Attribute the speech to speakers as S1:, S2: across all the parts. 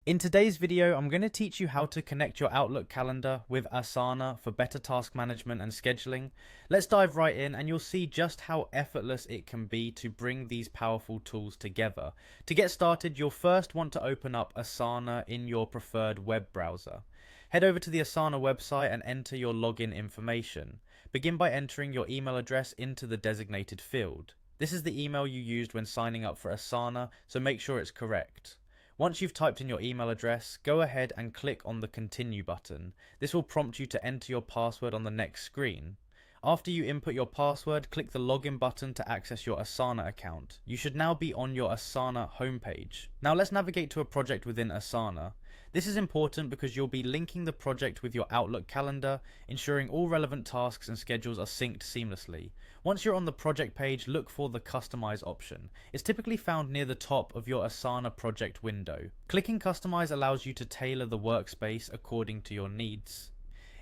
S1: In today's video, I'm going to teach you how to connect your Outlook calendar with Asana for better task management and scheduling. Let's dive right in and you'll see just how effortless it can be to bring these powerful tools together. To get started, you'll first want to open up Asana in your preferred web browser. Head over to the Asana website and enter your login information. Begin by entering your email address into the designated field. This is the email you used when signing up for Asana, so make sure it's correct. Once you've typed in your email address, go ahead and click on the Continue button. This will prompt you to enter your password on the next screen. After you input your password, click the Login button to access your Asana account. You should now be on your Asana homepage. Now let's navigate to a project within Asana. This is important because you'll be linking the project with your Outlook calendar, ensuring all relevant tasks and schedules are synced seamlessly. Once you're on the project page, look for the Customize option. It's typically found near the top of your Asana project window. Clicking Customize allows you to tailor the workspace according to your needs.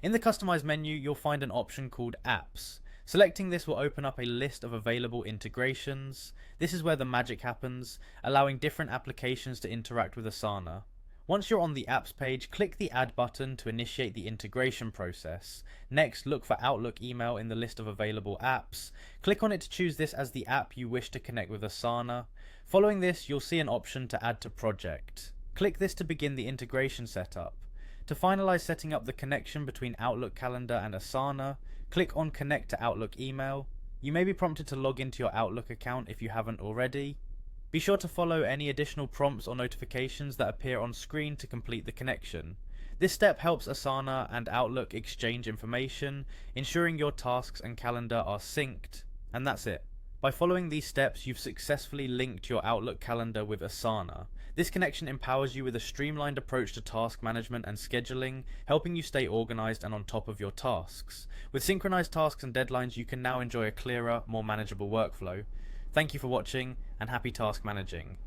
S1: In the Customize menu, you'll find an option called Apps. Selecting this will open up a list of available integrations. This is where the magic happens, allowing different applications to interact with Asana. Once you're on the Apps page, click the Add button to initiate the integration process. Next, look for Outlook Email in the list of available apps. Click on it to choose this as the app you wish to connect with Asana. Following this, you'll see an option to add to project. Click this to begin the integration setup. To finalize setting up the connection between Outlook Calendar and Asana, click on Connect to Outlook Email. You may be prompted to log into your Outlook account if you haven't already. Be sure to follow any additional prompts or notifications that appear on screen to complete the connection. This step helps Asana and Outlook exchange information, ensuring your tasks and calendar are synced. And that's it. By following these steps, you've successfully linked your Outlook calendar with Asana. This connection empowers you with a streamlined approach to task management and scheduling, helping you stay organized and on top of your tasks. With synchronized tasks and deadlines, you can now enjoy a clearer, more manageable workflow. Thank you for watching, and happy task managing.